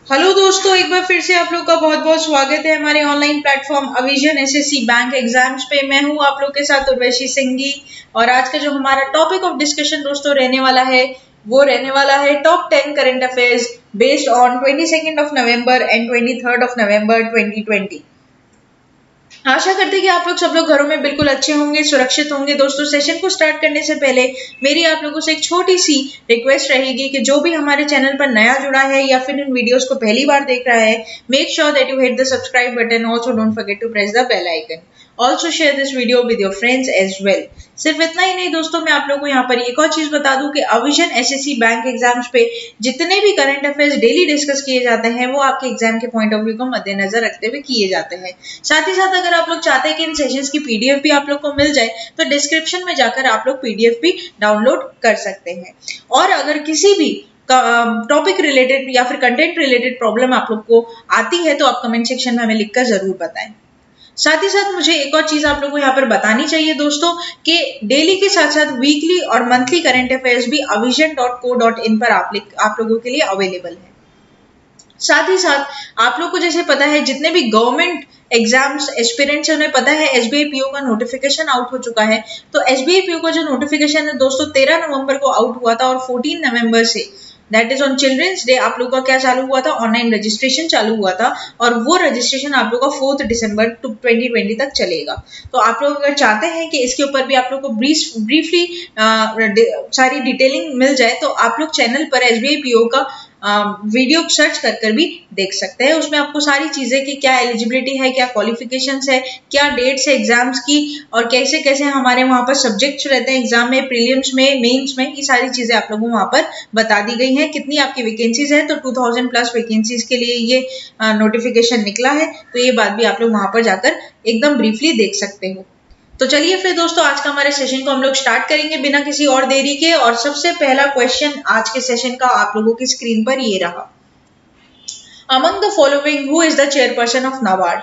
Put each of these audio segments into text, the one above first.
Hello दोस्तों, एक बार फिर से आप लोग का बहुत बहुत स्वागत है हमारे ऑनलाइन प्लेटफॉर्म अविजन एसएससी बैंक एग्जाम्स पे। मैं हूं आप लोग के साथ उर्वशी सिंघी और आज का जो हमारा टॉपिक ऑफ डिस्कशन दोस्तों रहने वाला है वो रहने वाला है top 10 current affairs based on 22 of November and 23 of November 2020। आशा करते हैं कि आप लोग सब लोग घरों में बिल्कुल अच्छे होंगे, सुरक्षित होंगे। दोस्तों, सेशन को स्टार्ट करने से पहले मेरी आप लोगों से एक छोटी सी रिक्वेस्ट रहेगी कि जो भी हमारे चैनल पर नया जुड़ा है या फिर इन वीडियोस को पहली बार देख रहा है, make sure that you hit the subscribe button. Also don't forget to press the bell icon. Also share this video with your friends as well. सिर्फ इतना ही नहीं दोस्तों, मैं आप लोग को यहाँ पर एक और चीज बता दूं कि अविजन एसएससी बैंक एग्जाम्स पे जितने भी करंट अफेयर्स डेली डिस्कस किए जाते हैं वो आपके एग्जाम के पॉइंट ऑफ व्यू को मद्देनजर रखते हुए किए जाते हैं। साथ ही साथ अगर आप लोग चाहते हैं कि इन सेशंस की पीडीएफ भी आप लोग को मिल जाए तो डिस्क्रिप्शन में जाकर आप लोग पीडीएफ भी डाउनलोड कर सकते हैं। और अगर किसी भी टॉपिक रिलेटेड या फिर कंटेंट रिलेटेड प्रॉब्लम आप लोग को आती है तो आप कमेंट सेक्शन में हमें लिखकर जरूर बताएं। साथ ही साथ मुझे एक और चीज आप लोगों को यहाँ पर बतानी चाहिए दोस्तों कि डेली के साथ साथ वीकली और मंथली करंट अफेयर्स भी avision.co.in पर आप लोगों के लिए अवेलेबल है। साथ ही साथ आप लोग को जैसे पता है जितने भी गवर्नमेंट एग्जाम्स एस्पिरेंट्स हैं उन्हें पता है एसबीआई पीओ का नोटिफिकेशन आउट हो चुका है। तो एसबीआई पीओ का जो नोटिफिकेशन है दोस्तों 13 नवंबर को आउट हुआ था और 14 नवंबर से that is on children's day आप लोग का क्या चालू हुआ था, ऑनलाइन रजिस्ट्रेशन चालू हुआ था और वो रजिस्ट्रेशन आप लोग का 4 दिसंबर 2020 तक चलेगा। तो आप लोग अगर चाहते हैं कि इसके ऊपर भी आप लोग को ब्रीफली सारी डिटेलिंग मिल जाए तो आप लोग चैनल पर एसबीआई पीओ का वीडियो सर्च कर भी देख सकते हैं। उसमें आपको सारी चीजें कि क्या एलिजिबिलिटी है, क्या क्वालिफिकेशंस है, क्या डेट्स है एग्जाम्स की और कैसे कैसे हमारे वहां पर सब्जेक्ट्स रहते हैं एग्जाम में, प्रीलिम्स में, मेंस में, ये सारी चीजें आप लोगों को वहां पर बता दी गई हैं। कितनी आपकी वैकेंसीज है तो 2000 प्लस वैकेंसीज के लिए ये नोटिफिकेशन निकला है। तो ये बात भी आप लोग वहां पर जाकर एकदम ब्रीफली देख सकते हो। तो चलिए फिर दोस्तों आज का हमारे सेशन को हम लोग स्टार्ट करेंगे बिना किसी और देरी के। और सबसे पहला क्वेश्चन आज के सेशन का आप लोगों की स्क्रीन पर ये रहा। Among the following who is the chairperson of NABARD?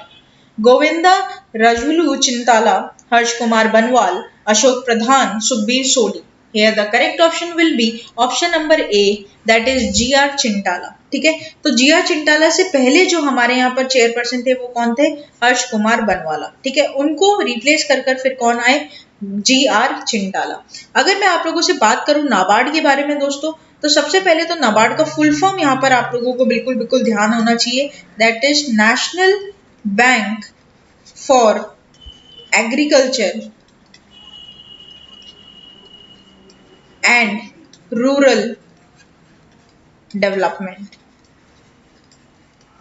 Govinda Rajulu Chintala, Harsh Kumar Bhanwala, Ashok Pradhan, Sukhbir Soni. Here the correct option will be option number A, that is GR Chintala. ठीक है, तो GR चिंटाला से पहले जो हमारे यहाँ पर चेयरपर्सन थे वो कौन थे? हर्ष कुमार बनवाला। ठीक है, उनको रिप्लेस कर फिर कौन आए? GR चिंटाला। अगर मैं आप लोगों से बात करूं नाबार्ड के बारे में दोस्तों, तो सबसे पहले तो नाबार्ड का फुल फॉर्म यहाँ पर आप लोगों को बिल्कुल बिल्कुल ध्यान होना चाहिए। That is national bank for agriculture and rural development.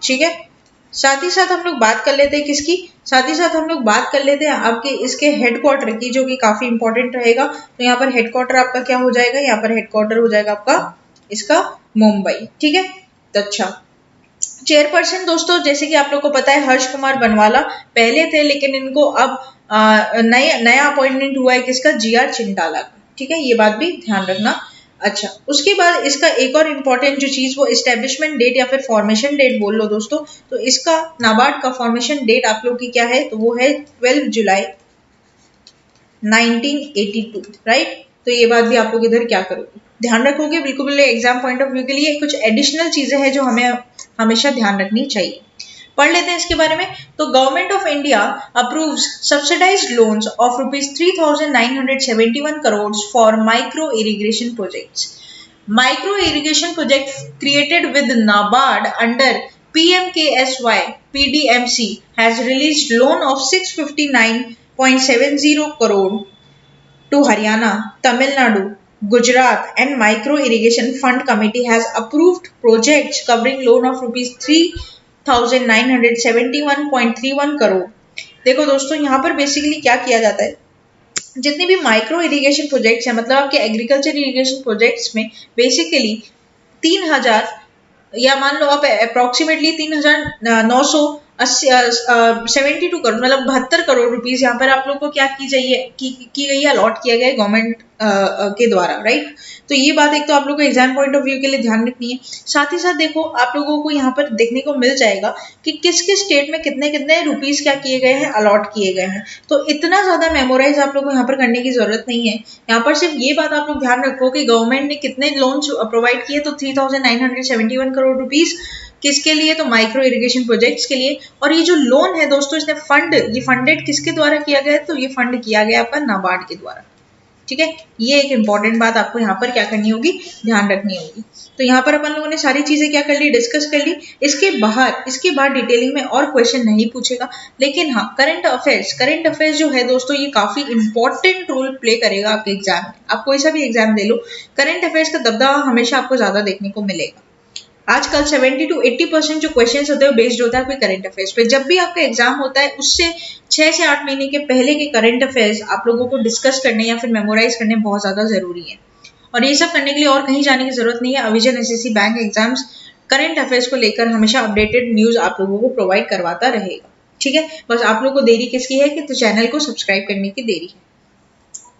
ठीक है, साथ ही साथ हम लोग बात कर लेते हैं किसकी? साथ ही साथ हम लोग बात कर लेते हैं आपके इसके हेडक्वार्टर की, जो कि काफी इंपॉर्टेंट रहेगा। तो यहाँ पर हेडक्वार्टर आपका क्या हो जाएगा? यहाँ पर हेडक्वार्टर हो जाएगा आपका इसका मुंबई। ठीक है, तो अच्छा चेयरपर्सन दोस्तों जैसे कि आप लोग को पता है हर्ष कुमार बनवाला पहले थे, लेकिन इनको अब नया अपॉइंटमेंट हुआ है किसका? GR चिंटाला का। ठीक है, ये बात भी ध्यान रखना। अच्छा, उसके बाद इसका एक और इम्पोर्टेंट जो चीज वो एस्टेब्लिशमेंट डेट या फिर फॉर्मेशन डेट बोल लो दोस्तों। तो इसका नाबार्ड का फॉर्मेशन डेट आप लोग की क्या है? तो वो है 12 जुलाई 1982। राइट, तो ये बात भी आप लोग इधर क्या करोगे? ध्यान रखोगे बिल्कुल। एग्जाम पॉइंट ऑफ व्यू के लिए कुछ एडिशनल चीजें हैं जो हमें हमेशा ध्यान रखनी चाहिए। पढ़ लेते हैं इसके बारे में। तो government of India approves subsidised loans of ₹3,971 crore for micro irrigation projects. Micro irrigation project created with NABARD under PMKSY PDMC has released loan of 659.70 crore to Haryana, Tamil Nadu, Gujarat and Micro Irrigation Fund Committee has approved projects covering loan of ₹3,971.31 crore. देखो दोस्तों यहाँ पर basically क्या किया जाता है, जितने भी माइक्रो इरिगेशन प्रोजेक्ट्स हैं, मतलब आपके एग्रीकल्चर इरिगेशन प्रोजेक्ट्स में बेसिकली 3000 या मान लो आप अप्रोक्सीमेटली 3,972 करोड़ मतलब 72 करोड़ रुपीस यहाँ पर आप लोग को क्या की गई है, अलॉट किया गया है गवर्नमेंट के द्वारा। राइट, तो ये बात एक तो आप लोग को एग्जाम पॉइंट ऑफ व्यू के लिए ध्यान रखनी है। साथ ही साथ देखो आप लोगों को यहाँ पर देखने को मिल जाएगा कि किस किस स्टेट में कितने कितने रुपीस क्या किए गए हैं, अलॉट किए गए हैं। तो इतना ज्यादा मेमोराइज आप लोग को यहाँ पर करने की जरूरत नहीं है। यहाँ पर सिर्फ ये बात आप लोग ध्यान रखो कि गवर्नमेंट ने कितने लोन्स प्रोवाइड किए, तो 3,971 करोड़ रुपीस किसके लिए, तो माइक्रो इरिगेशन प्रोजेक्ट्स के लिए। और ये जो लोन है दोस्तों, इसने ये फंडेड किसके द्वारा किया गया है, तो ये फंड किया गया आपका नाबार्ड के द्वारा। ठीक है, ये एक इंपॉर्टेंट बात आपको यहाँ पर क्या करनी होगी, ध्यान रखनी होगी। तो यहाँ पर अपन लोगों ने सारी चीजें क्या कर ली, डिस्कस कर ली। इसके बाद डिटेलिंग में और क्वेश्चन नहीं पूछेगा, लेकिन हाँ करंट अफेयर्स जो है दोस्तों, ये काफी इंपॉर्टेंट रोल प्ले करेगा आपके एग्जाम में। आप कोई सा भी एग्जाम दे लो, करंट अफेयर्स का दबदबा हमेशा आपको ज्यादा देखने को मिलेगा। आजकल 70 to 80% जो क्वेश्चंस होते हैं वो बेस्ड होता है कोई करंट अफेयर्स पे। जब भी आपका एग्जाम होता है उससे 6 से 8 महीने के पहले के करंट अफेयर्स आप लोगों को डिस्कस करने या फिर मेमोराइज करने बहुत ज्यादा जरूरी है। और ये सब करने के लिए और कहीं जाने की जरूरत नहीं है। अविजन SSC bank exams current affairs को लेकर हमेशा अपडेटेड न्यूज आप लोगों को प्रोवाइड करवाता रहेगा। ठीक है, बस आप लोगों को देरी किसकी है कि तो चैनल को सब्सक्राइब करने की देरी है।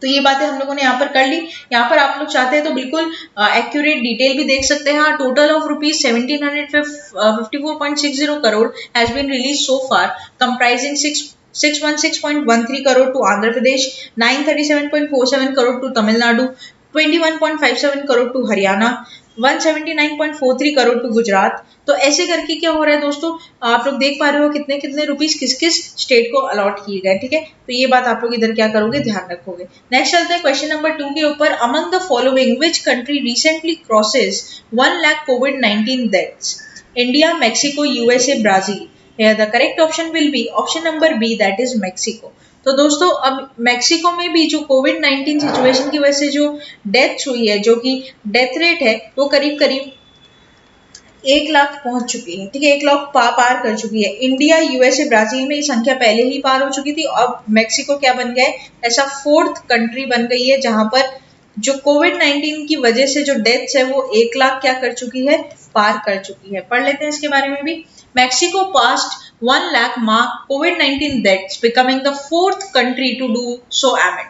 तो ये बातें हम लोगों ने यहाँ पर कर ली। यहाँ पर आप लोग चाहते हैं तो बिल्कुल एक्यूरेट डिटेल भी देख सकते हैं। Total of rupees 1754.60 crore has been release so far, comprising 616.13 crore to Andhra Pradesh, 937.47 crore to Tamil Nadu, 21.57 crore to Haryana, 179.43 crore to Gujarat. तो ऐसे करके क्या हो रहा है दोस्तों, आप लोग देख पा रहे हो कितने कितने रुपीस किस किस स्टेट को अलॉट किए गए। ठीक है, तो ये बात आप लोग इधर क्या करोगे, ध्यान रखोगे। नेक्स्ट चलते हैं क्वेश्चन नंबर 2 के ऊपर। Among the following which country recently crosses 1 lakh covid deaths? India, Mexico, USA, Brazil. Here the correct option will be option number B, that is Mexico। तो दोस्तों अब मैक्सिको में भी जो कोविड-19 सिचुएशन की वजह से जो डेथ हुई है, जो कि डेथ रेट है वो करीब करीब 1 लाख पहुंच चुकी है। ठीक है, 1 लाख पार कर चुकी है। इंडिया, यूएसए, ब्राजील में ये संख्या पहले ही पार हो चुकी थी। अब मैक्सिको क्या बन गया है, ऐसा 4th कंट्री बन गई है जहां पर जो कोविड-19 की वजह से जो डेथ्स है वो 1 लाख क्या कर चुकी है, पार कर चुकी है। पढ़ लेते हैं इसके बारे में भी। Mexico passed 1 lakh mark COVID-19 deaths, becoming the 4th country to do so amid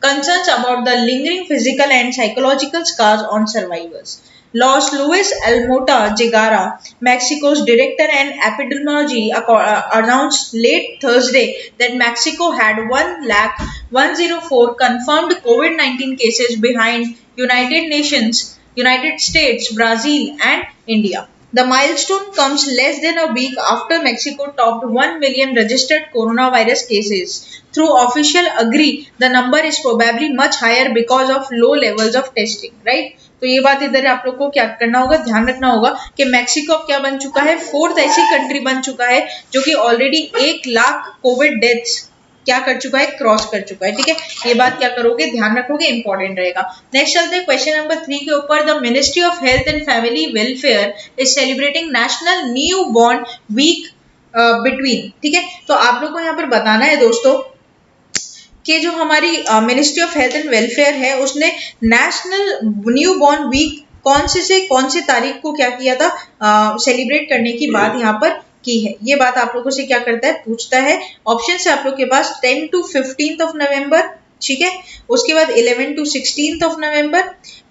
concerns about the lingering physical and psychological scars on survivors. Los Luis Almota Jigara, Mexico's director and epidemiology, announced late Thursday that Mexico had 1,104 confirmed COVID-19 cases behind United States, Brazil, and India. The milestone comes less than a week after Mexico topped 1 million registered coronavirus cases. Through official agree, the number is probably much higher because of low levels of testing, right? तो ये बात इधर आप लोग को क्या करना होगा, ध्यान रखना होगा कि मैक्सिको अब क्या बन चुका है, 4th ऐसी कंट्री बन चुका है जो कि ऑलरेडी 1 लाख कोविड डेथ्स क्या कर चुका है, क्रॉस कर चुका है। ठीक है, ये बात क्या करोगे, ध्यान रखोगे, इंपॉर्टेंट रहेगा। नेक्स्ट चलते हैं क्वेश्चन नंबर 3 के ऊपर। The ministry of health and family welfare is celebrating national new born week between. ठीक है, तो आप लोग को यहाँ पर बताना है दोस्तों कि जो हमारी ministry of health and welfare है उसने नेशनल न्यू बॉर्न वीक कौन से तारीख को क्या किया था, सेलिब्रेट करने की बात यहाँ पर की है। ये बात आप लोगों से क्या करता है, पूछता है। ऑप्शन है आप लोग के पास 10 to 15th of November, ठीक है, उसके बाद 11 to 16th of November,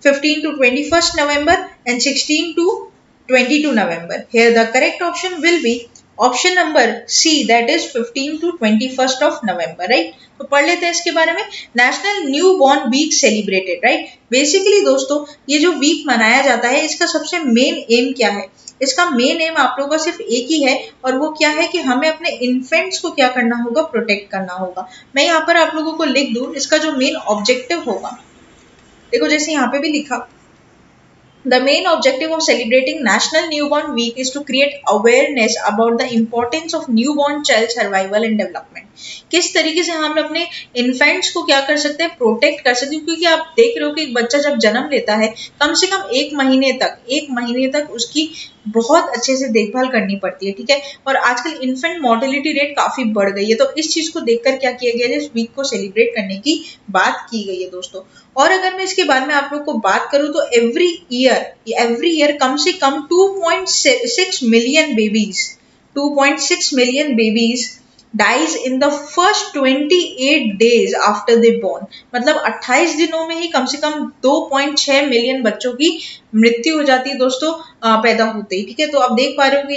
15 to 21st November and 16 to 22 November. Here the correct option will be option number C, that is 15 to 21st of November, right? तो पढ़ लेते हैं इसके बारे में। National new born week celebrated, right. Basically दोस्तों ये जो वीक मनाया जाता है इसका सबसे मेन एम क्या है, इसका मेन एम आप लोगों का सिर्फ एक ही है और वो क्या है कि हमें अपने इन्फेंट्स को क्या करना होगा, प्रोटेक्ट करना होगा। मैं यहाँ पर आप लोगों को लिख दूं इसका जो मेन ऑब्जेक्टिव होगा, देखो जैसे यहाँ पे भी लिखा, The main objective of celebrating National Newborn Week is to create awareness about the importance of newborn child survival and development. किस तरीके से हम अपने इन्फेंट्स को क्या कर सकते हैं, प्रोटेक्ट कर सकते हैं। क्योंकि आप देख रहे हो कि एक बच्चा जब जन्म लेता है कम से कम एक महीने तक उसकी बहुत अच्छे से देखभाल करनी पड़ती है, ठीक है। और आजकल इन्फेंट मोर्टेलिटी रेट काफी बढ़ गई है, तो इस चीज को देखकर क्या किया गया है, इस वीक को सेलिब्रेट करने की बात की गई है दोस्तों। और अगर मैं इसके बाद में आप लोग को बात करूं तो एवरी ईयर कम से कम 2.6 million babies dies in the first 28 days after they born। मतलब 28 दिनों में ही कम से कम 2.6 मिलियन बच्चों की मृत्यु हो जाती है दोस्तों पैदा होते ही, ठीक है। तो आप देख पा रहे हो कि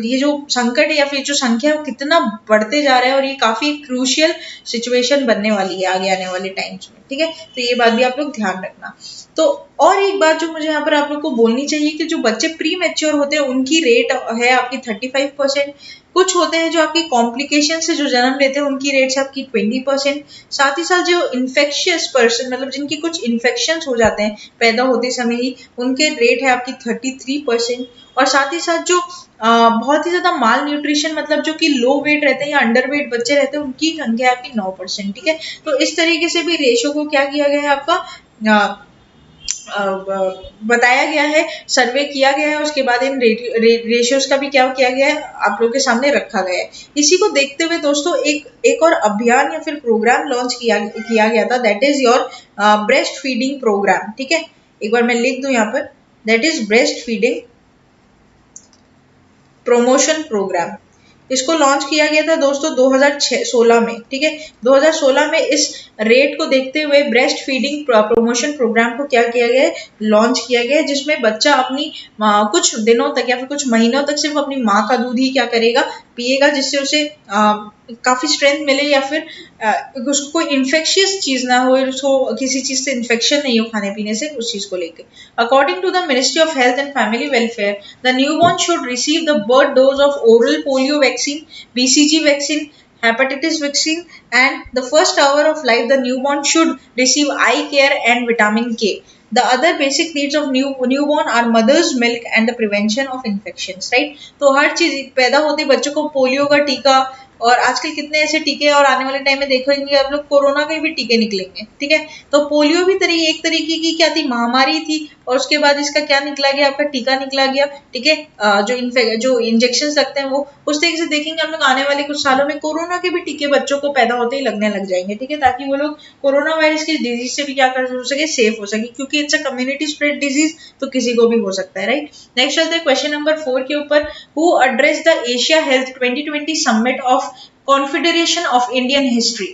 ये जो संकट है या फिर जो संख्या कितना बढ़ते जा रहा है और ये काफी क्रूशियल सिचुएशन बनने वाली है आगे आने वाले टाइम्स में, ठीक है। तो ये बात भी आप लोग ध्यान रखना। तो और एक बात जो मुझे यहाँ पर आप लोग को बोलनी चाहिए कि जो बच्चे प्री मैच्योर होते हैं उनकी रेट है आपकी 35%, कुछ होते हैं जो आपकी कॉम्प्लिकेशन से जो जन्म लेते हैं उनकी रेट है आपकी 20%, साथ ही साथ जो इन्फेक्शियस पर्सन मतलब जिनकी कुछ इन्फेक्शन हो जाते हैं पैदा होते समय ही उनके रेट है आपकी 33%, और साथ ही साथ जो बहुत ही ज्यादा माल न्यूट्रिशन मतलब जो कि लो वेट रहते हैं या अंडर वेट बच्चे रहते हैं उनकी संख्या है आपकी 9%। ठीक है, तो इस तरीके से भी रेशो को क्या किया गया है आपका बताया गया है, सर्वे किया गया है, उसके बाद इन रेशियोज का भी क्या किया गया है आप लोगों के सामने रखा गया है। इसी को देखते हुए दोस्तों एक और अभियान या फिर प्रोग्राम लॉन्च किया गया था, that is your breast feeding program. ठीक है, एक बार मैं लिख दूं यहाँ पर, that is breast feeding promotion program. इसको लॉन्च किया गया था दोस्तों 2016 में। ठीक है, 2016 में इस रेट को देखते हुए ब्रेस्ट फीडिंग प्रमोशन प्रोग्राम को क्या किया गया है, लॉन्च किया गया है, जिसमें बच्चा अपनी कुछ दिनों तक या फिर कुछ महीनों तक सिर्फ अपनी माँ का दूध ही क्या करेगा, पिएगा, जिससे उसे काफी स्ट्रेंथ मिले या फिर उसको कोई इन्फेक्शियस चीज ना हो, उसको किसी चीज से इन्फेक्शन नहीं हो खाने पीने से, उस चीज को लेकर। According to the ministry of health and family welfare, the newborn should receive the birth dose of oral polio vaccine, BCG vaccine, hepatitis vaccine, and the first hour of life the newborn should receive eye care and vitamin K. The other basic needs of newborn are mother's milk and the prevention of infections, right? तो हर चीज पैदा होते बच्चों को polio का टीका, और आजकल कितने ऐसे टीके, और आने वाले टाइम में देखेंगे आप लोग कोरोना के भी टीके निकलेंगे। ठीक है, तो पोलियो भी एक तरीके की क्या थी, महामारी थी, और उसके बाद इसका क्या निकला गया, आपका टीका निकला गया। ठीक है, जो इंजेक्शन लगते हैं वो उस तरीके से देखेंगे हम लोग आने वाले कुछ सालों में कोरोना के भी टीके बच्चों को पैदा होते ही लगने लग जाएंगे। ठीक है, ताकि वो लोग कोरोना वायरस की डिजीज से भी क्या कर हो सके, सेफ हो सके, क्योंकि it's a community spread disease, तो किसी को भी हो सकता है, राइट। नेक्स्ट चलते हैं क्वेश्चन नंबर 4 के ऊपर। Who address the Asia health 2020 summit of confederation of Indian history?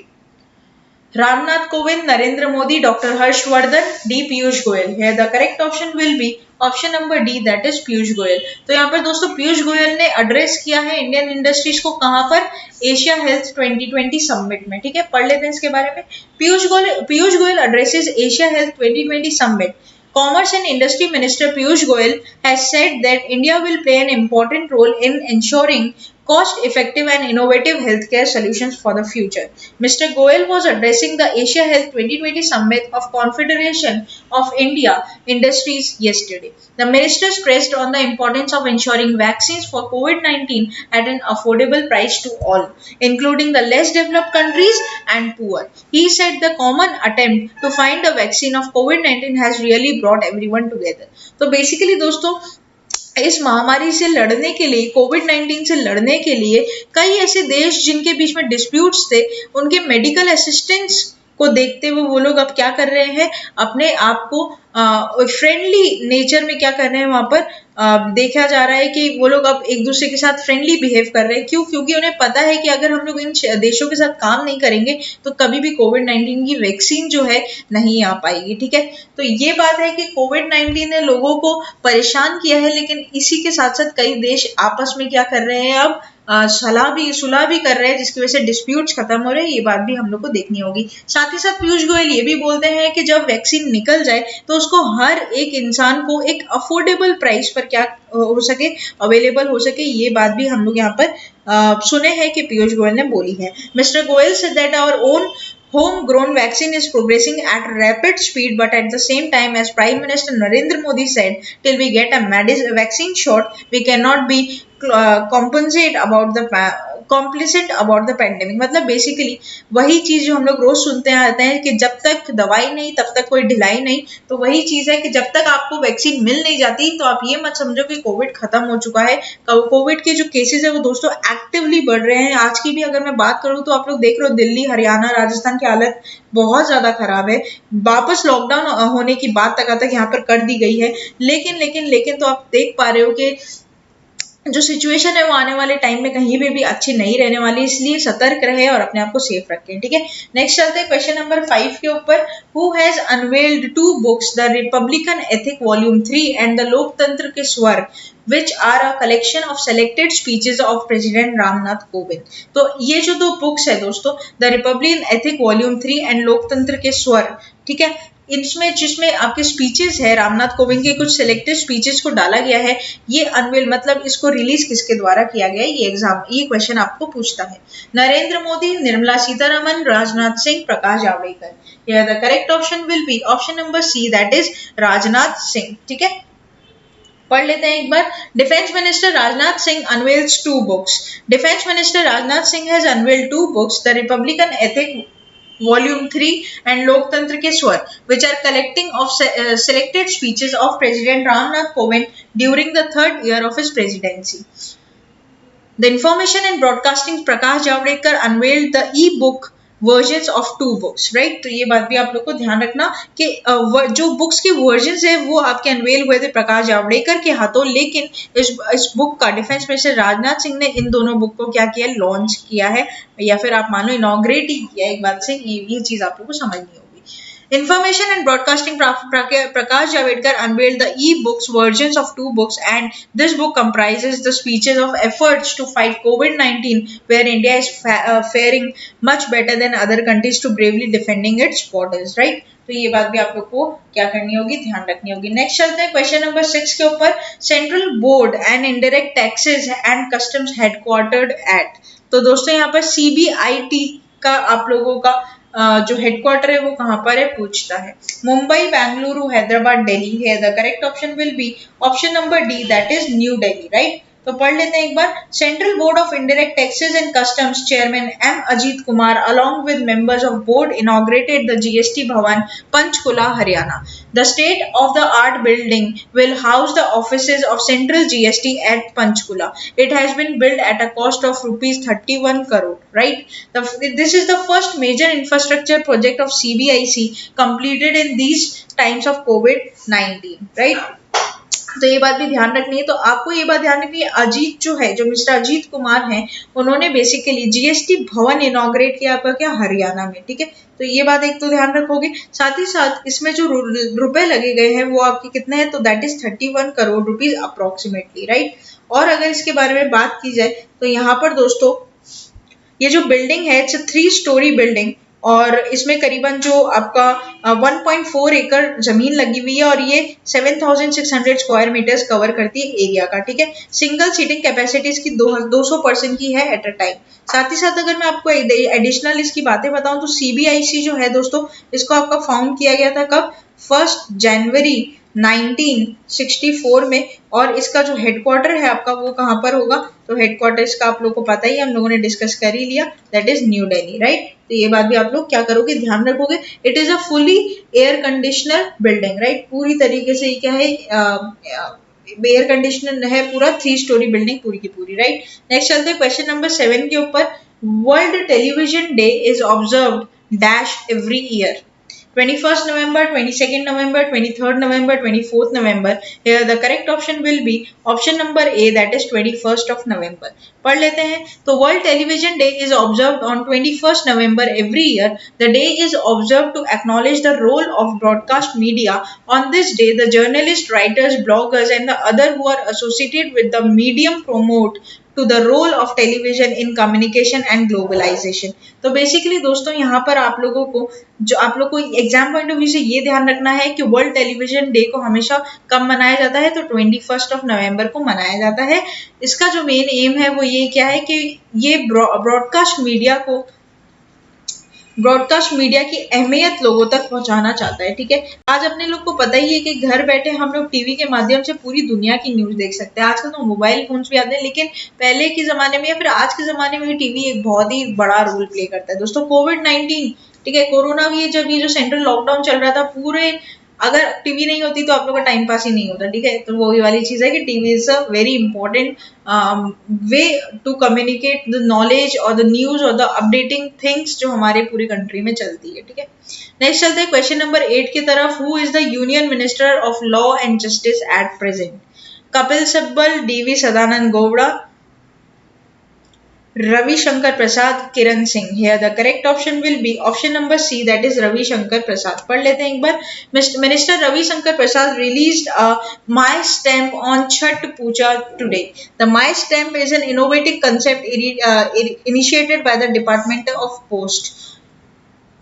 Ramnath Kovind, Narendra Modi, doctor Harshvardhan, D Piyush Goyal. Here the correct option will be option number D, that is Piyush Goyal. तो यहाँ पर दोस्तों पीयूष गोयल ने एड्रेस किया है इंडियन इंडस्ट्रीज को, कहां पर, एशिया हेल्थ 2020 समिट में। ठीक है, पढ़ लेते हैं इसके बारे में। Piyush Goyal addresses Asia health 2020 summit. Commerce and Industry Minister Piyush Goyal has said that India will play an important role in ensuring cost-effective and innovative healthcare solutions for the future. Mr. Goyal was addressing the Asia Health 2020 Summit of Confederation of India Industries yesterday. The minister stressed on the importance of ensuring vaccines for COVID-19 at an affordable price to all, including the less developed countries and poor. He said the common attempt to find a vaccine of COVID-19 has really brought everyone together. तो basically दोस्तों इस महामारी से लड़ने के लिए, कोविड-19 से लड़ने के लिए कई ऐसे देश जिनके बीच में डिस्प्यूट्स थे, उनके मेडिकल असिस्टेंस को देखते हुए वो लोग अब क्या कर रहे हैं, अपने आप को फ्रेंडली नेचर में क्या कर रहे हैं, वहां पर देखा जा रहा है कि वो लोग अब एक दूसरे के साथ फ्रेंडली बिहेव कर रहे हैं। क्यों? क्योंकि उन्हें पता है कि अगर हम लोग इन देशों के साथ काम नहीं करेंगे तो कभी भी कोविड-19 की वैक्सीन जो है नहीं आ पाएगी। ठीक है, तो ये बात है कि कोविड-19 ने लोगों को परेशान किया है, लेकिन इसी के साथ साथ कई देश आपस में क्या कर रहे हैं, अब सुलह भी कर रहे हैं, जिसकी वजह से डिस्प्यूट्स खत्म हो रहे हैं। ये बात भी हम लोग को देखनी होगी। साथ ही साथ पीयूष गोयल ये भी बोलते हैं कि जब वैक्सीन निकल जाए तो उसको हर एक इंसान को एक अफोर्डेबल प्राइस पर क्या हो सके, अवेलेबल हो सके। ये बात भी हम लोग यहाँ पर सुने हैं कि पीयूष गोयल ने बोली है। Mister Goyal said that our own homegrown vaccine is progressing at rapid speed, but at the same time, as Prime Minister Narendra Modi said, till we get a vaccine shot, we cannot be complacent about the pandemic। मतलब basically वही चीज जो हम लोग रोज सुनते आते हैं कि जब तक दवाई नहीं तब तक कोई ढिलाई नहीं। तो वही चीज है कि जब तक आपको वैक्सीन मिल नहीं जाती तो आप ये मत समझो कि कोविड खत्म हो चुका है। कोविड के जो केसेस है वो दोस्तों एक्टिवली बढ़ रहे हैं। आज की भी अगर मैं बात करूं तो आप लोग देख रहे हो दिल्ली, हरियाणा, राजस्थान की हालत बहुत ज्यादा खराब है। वापस लॉकडाउन होने की बात तक यहाँ पर कर दी गई है। लेकिन तो आप देख पा रहे हो कि जो सिचुएशन है वो आने वाले टाइम में कहीं पे भी अच्छी नहीं रहने वाली, इसलिए सतर्क रहे और अपने आप को सेफ रखें। ठीक है, नेक्स्ट चलते हैं क्वेश्चन नंबर 5 के ऊपर। Who has unveiled 2 books, the Republican ethic volume 3 and the लोकतंत्र के स्वर, which are a collection of selected speeches of President Ramnath Kovind. तो ये जो 2 बुक्स है दोस्तों, the Republican ethic volume 3 and लोकतंत्र के स्वर, ठीक है, इसमें जिसमें आपके स्पीचेस है, रामनाथ कोविंद के कुछ सिलेक्टेड स्पीचेस को डाला गया है। ये अनवील मतलब इसको रिलीज किसके द्वारा किया गया है, ये क्वेश्चन आपको पूछता है। Narendra Modi, Nirmala Sitharaman, Rajnath Singh, Prakash Javadekar. Here the correct option will be option number C, that is Rajnath Singh. ठीक है, पढ़ लेते हैं एक बार। Defence minister Rajnath Singh unveils 2 books. Defense Minister Rajnath Singh has unveiled 2 books, The Republican Ethic Volume 3 and लोकतंत्र के स्वर, which are collecting of selected speeches of President Ramnath Kovind during the 3rd year of his presidency. The Information and Broadcasting Prakash Javadekar unveiled the e-book versions of 2 books, right. तो ये बात भी आप लोग को ध्यान रखना कि जो बुक्स के वर्जन्स है वो आपके अनवेल हुए थे प्रकाश जावड़ेकर के हाथों, लेकिन इस बुक का डिफेंस मिनिस्टर राजनाथ सिंह ने इन दोनों बुक को क्या किया, लॉन्च किया है, या फिर आप मान लो इनॉग्रेट ही किया। एक बात से ये चीज आप लोग को समझनी होगी। Information and Broadcasting Prakash Javadekar unveiled the e-books versions of 2 books, and this book comprises the speeches of efforts to fight COVID-19, where India is faring much better than other countries to bravely defending its borders, right? तो ये बात भी आप लोग को क्या करनी होगी, ध्यान रखनी होगी। नेक्स्ट चलते हैं क्वेश्चन नंबर 6 के ऊपर। Central board and indirect taxes and customs headquartered at. तो दोस्तों यहाँ पर CBIT का आप लोगों का जो हेडक्वार्टर है वो कहां पर है, पूछता है। मुंबई, बेंगलुरु, हैदराबाद, दिल्ली है। The correct option will be option number D, that is New Delhi, right. तो पढ़ लेते हैं एक बार। Central board of indirect taxes and customs chairman M. Ajit Kumar along with members of board inaugurated the GST Bhavan, Panchkula, Haryana. The state-of-the-art building will house the offices of Central GST at Panchkula. It has been built at a cost of rupees 31 crore, right? This is the first major infrastructure project of CBIC completed in these times of COVID-19, right? तो ये बात भी ध्यान रखनी है। तो आपको ये बात ध्यान रखनी है, अजीत जो है, जो मिस्टर अजीत कुमार हैं, उन्होंने बेसिकली GST भवन इनॉग्रेट किया आपका क्या, हरियाणा में, ठीक है। तो ये बात एक तो ध्यान रखोगे। साथ ही साथ इसमें जो रुपए लगे गए हैं वो आपके कितने हैं, तो that is 31 crore rupees approximately, right. और अगर इसके बारे में बात की जाए तो यहाँ पर दोस्तों ये जो बिल्डिंग है, इट्स 3 स्टोरी बिल्डिंग, और इसमें करीबन जो आपका 1.4 एकड़ जमीन लगी हुई है, और ये 7600 स्क्वायर मीटर्स कवर करती है एरिया का, ठीक है। सिंगल सीटिंग कैपेसिटी इसकी 200% की है एट अ टाइम। साथ ही साथ अगर मैं आपको एडिशनल इसकी बातें बताऊं तो CBIC जो है दोस्तों, इसको आपका फाउंड किया गया था कब, 1 जनवरी 1964 में, और इसका जो हेडक्वार्टर है आपका वो कहां पर होगा, तो हेडक्वार्टर इसका आप लोगों को पता ही, हम लोगों ने डिस्कस कर ही लिया, that is New Delhi, right. तो ये बात भी आप लोग क्या करोगे, ध्यान रखोगे। It is a fully air conditioner building, right. पूरी तरीके से क्या है, एयर कंडीशनर है पूरा, 3 स्टोरी बिल्डिंग पूरी की पूरी, राइट। नेक्स्ट चलते हैं क्वेश्चन नंबर 7 के ऊपर। World television day is observed dash every year. 21st November, 22nd November, 23rd November, 24th November. Here the correct option will be option number A, that is 21st of November. पढ़ लेते हैं। तो World Television Day is observed on 21st November every year. The day is observed to acknowledge the role of broadcast media. On this day, the journalists, writers, bloggers, and the other who are associated with the medium promote to the role of television in communication and globalization. तो basically दोस्तों यहाँ पर आप लोगों को, जो आप लोग को एग्जाम पॉइंट ऑफ व्यू से ये ध्यान रखना है कि वर्ल्ड टेलीविजन डे को हमेशा कब मनाया जाता है, तो 21st ऑफ नवंबर को मनाया जाता है। इसका जो मेन एम है वो ये क्या है कि ये ब्रॉडकास्ट मीडिया की अहमियत लोगों तक पहुंचाना चाहता है, ठीक है। आज अपने लोग को पता ही है कि घर बैठे हम लोग टीवी के माध्यम से पूरी दुनिया की न्यूज देख सकते हैं। आजकल तो मोबाइल फोन्स भी आते हैं, लेकिन पहले के जमाने में या फिर आज के जमाने में टीवी एक बहुत ही बड़ा रोल प्ले करता है दोस्तों। COVID-19, ठीक है, कोरोना की जब ये जो सेंट्रल लॉकडाउन चल रहा था, पूरे अगर टीवी नहीं होती तो आप लोग का टाइम पास ही नहीं होता, ठीक है। तो वही वाली चीज है कि TV is a very important way to communicate the knowledge और द न्यूज और द अपडेटिंग थिंग्स जो हमारे पूरी कंट्री में चलती है, ठीक है। नेक्स्ट चलते हैं क्वेश्चन नंबर 8 की तरफ। Who is the union minister of law and justice at present? Kapil Sibbal, DV Sadananda Gowda, Ravi Shankar Prasad, Kiran Singh. Here the correct option will be option number C, that is Ravi Shankar Prasad. पढ़ लेते हैं एक बार। Minister Ravi Shankar Prasad released a My Stamp on Chhat Puja today. The My Stamp is an innovative concept initiated by the Department of Post.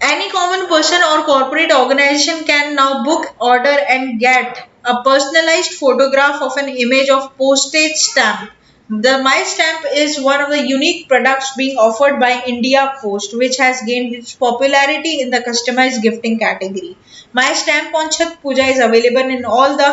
Any common person or corporate organization can now book, order, and get a personalized photograph of an image of postage stamp. The My Stamp is one of the unique products being offered by India Post, which has gained its popularity in the customized gifting category. My Stamp on Chhat Puja is available in all the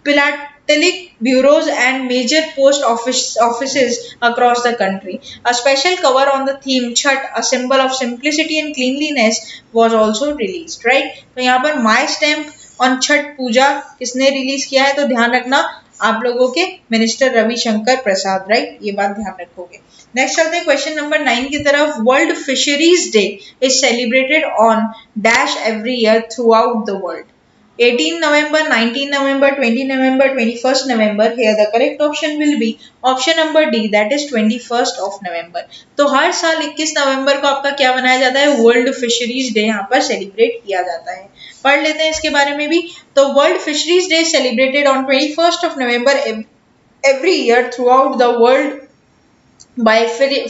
philatelic bureaus and major offices across the country. A special cover on the theme Chhat, a symbol of simplicity and cleanliness, was also released. Right? तो यहाँ पर माई stamp on Chhath पूजा किसने release किया है? तो ध्यान रखना आप लोगों के मिनिस्टर रविशंकर प्रसाद. राइट, ये बात ध्यान रखोगे. नेक्स्ट चलते हैं क्वेश्चन नंबर 9 की तरफ. World fisheries day is celebrated on dash every year through out the world. 18 November, 19 November, 20 November, 21st November. Here the correct option will be option number D, that is 21st of November. तो हर साल 21 नवंबर को आपका क्या बनाया जाता है? World fisheries day यहाँ पर सेलिब्रेट किया जाता है. पढ़ लेते हैं इसके बारे में भी. तो world fisheries day celebrated on 21st of November every year throughout the world by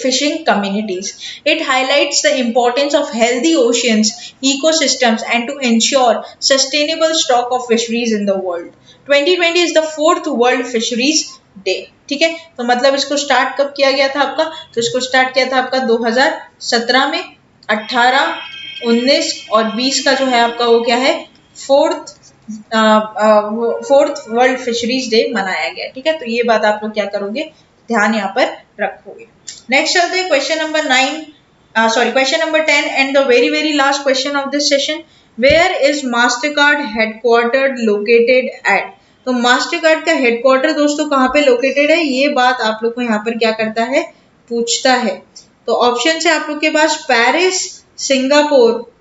fishing communities. It highlights the importance of healthy oceans, ecosystems, and to ensure sustainable stock of fisheries in the world. 2020 is the 4th World Fisheries Day. ठीक है, तो मतलब इसको start कब किया गया था आपका? तो इसको स्टार्ट किया था आपका 2017 में. 18, 19 और 20 का जो है आपका वो क्या है? फोर्थ वर्ल्ड फिशरीज डे मनाया गया. ठीक है, तो ये बात आप लोग क्या करोगे? ध्यान यहाँ पर रखोगे. नेक्स्ट चलते हैं question number question number 10 and the very last question of this session. Where is Mastercard headquarter located at? तो मास्टरकार्ड का हेडक्वार्टर दोस्तों कहाँ पे लोकेटेड है? ये बात आप लोग को यहाँ पर क्या करता है? पूछता है. तो ऑप्शन है आप लोग के पास Paris, Singapore,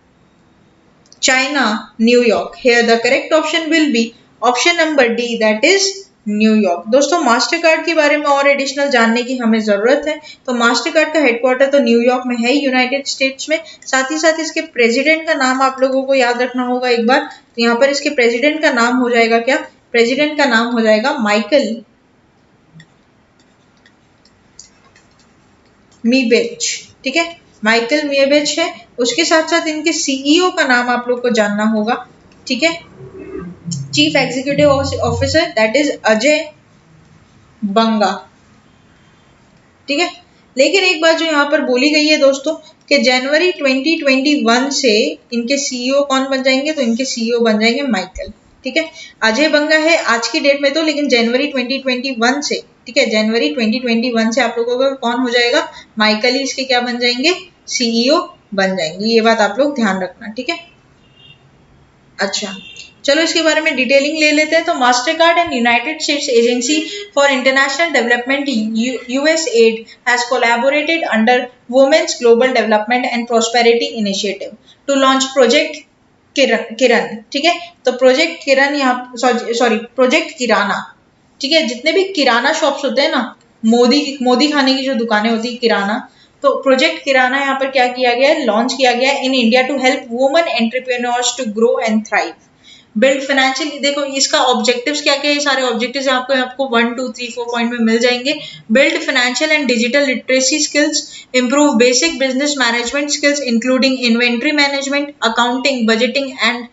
China, New York. Here the correct option will be option number D, that is New York. दोस्तों मास्टर कार्ड के बारे में और एडिशनल जानने की हमें जरूरत है. तो मास्टर कार्ड का हेडक्वार्टर तो न्यूयॉर्क में है, यूनाइटेड स्टेट्स में. साथ ही साथ इसके प्रेसिडेंट का नाम आप लोगों को याद रखना होगा एक बार. तो यहाँ पर इसके प्रेसिडेंट का नाम हो जाएगा क्या? प्रेसिडेंट का नाम हो जाएगा माइकल मीबेच. ठीक है, माइकल मीबेच है. उसके साथ साथ इनके सीईओ का नाम आप लोग को जानना होगा. ठीक है, chief executive officer, that is Ajay Banga. ठीक है, लेकिन एक बात जो यहाँ पर बोली गई है दोस्तों कि जनवरी 2021 से इनके सीईओ कौन बन जाएंगे? तो इनके सीईओ बन जाएंगे माइकल. ठीक है, अजय बंगा है आज की डेट में तो, लेकिन जनवरी 2021 से, ठीक है, जनवरी 2021 से आप लोगों का कौन हो जाएगा? माइकल ही इसके क्या बन जाएंगे? सीईओ बन जाएंगे. ये बात आप लोग ध्यान रखना. ठीक है, अच्छा चलो इसके बारे में डिटेलिंग ले लेते हैं. तो Mastercard and United States Agency for International Development USAID has collaborated under women's global development and prosperity initiative to launch project Kiran. ठीक है, तो प्रोजेक्ट किरण यहाँ प्रोजेक्ट किराना. ठीक है, जितने भी किराना शॉप्स होते हैं ना, मोदी खाने की जो दुकानें होती है किराना, तो प्रोजेक्ट किराना यहाँ पर क्या किया गया है? लॉन्च किया गया है in India to help women entrepreneurs to grow and thrive. Build financial, देखो इसका ऑब्जेक्टिव्स क्या क्या है? सारे ऑब्जेक्टिव्स आपको 1 2 3 4 पॉइंट में मिल जाएंगे. Build financial and digital literacy skills, improve basic business management skills including inventory management, accounting, budgeting and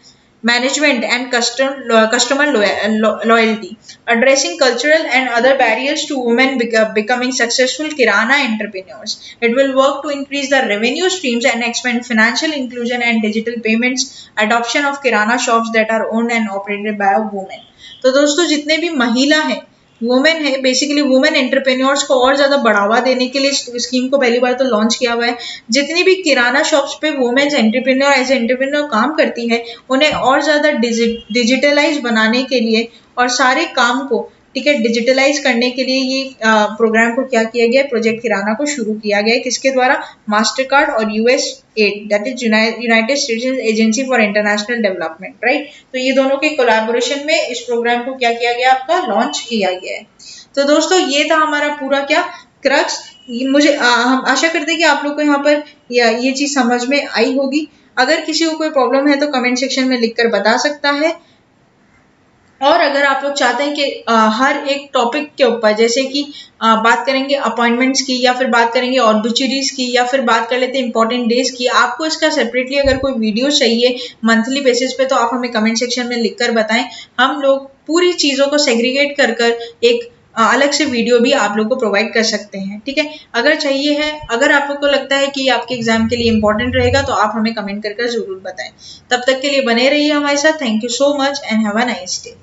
management and customer loyalty, addressing cultural and other barriers to women becoming successful kirana entrepreneurs. It will work to increase the revenue streams and expand financial inclusion and digital payments adoption of kirana shops that are owned and operated by a woman. तो दोस्तों जितने भी महिला हैं, women है, basically women entrepreneurs को और ज्यादा बढ़ावा देने के लिए स्कीम को पहली बार तो लॉन्च किया हुआ है. जितनी भी किराना शॉप्स पे वुमेन एंटरप्रेन्योर एज एंटरप्रेन्योर काम करती है, उन्हें और ज्यादा डिजिटलाइज बनाने के लिए और सारे काम को, ठीक है, डिजिटलाइज करने के लिए ये प्रोग्राम को क्या किया गया? प्रोजेक्ट किराना को शुरू किया गया है. किसके द्वारा? मास्टरकार्ड और USAID, that is United States Agency for International development. Right, तो ये दोनों के कोलैबोरेशन में इस प्रोग्राम को क्या किया गया? आपका लॉन्च किया गया है. तो दोस्तों ये था हमारा पूरा क्या क्रक्स. मुझे हम आशा करते हैं कि आप लोग को यहाँ पर ये चीज समझ में आई होगी. अगर किसी को कोई प्रॉब्लम है तो कमेंट सेक्शन में लिखकर बता सकता है. और अगर आप लोग चाहते हैं कि हर एक टॉपिक के ऊपर, जैसे कि बात करेंगे अपॉइंटमेंट्स की, या फिर बात करेंगे ऑब्ituaries की, या फिर बात कर लेते हैं इंपॉर्टेंट डेज की, आपको इसका सेपरेटली अगर कोई वीडियो चाहिए मंथली बेसिस पे, तो आप हमें कमेंट सेक्शन में लिखकर बताएं। हम लोग पूरी चीज़ों को सेग्रीगेट कर कर एक अलग से वीडियो भी आप लोग को प्रोवाइड कर सकते हैं, ठीक है। अगर चाहिए है, अगर आप लोग को लगता है कि आपके एग्जाम के लिए इंपॉर्टेंट रहेगा, तो आप हमें कमेंट कर जरूर बताएं। तब तक के लिए बने रहिए हमारे साथ। Thank you so much and have a nice day.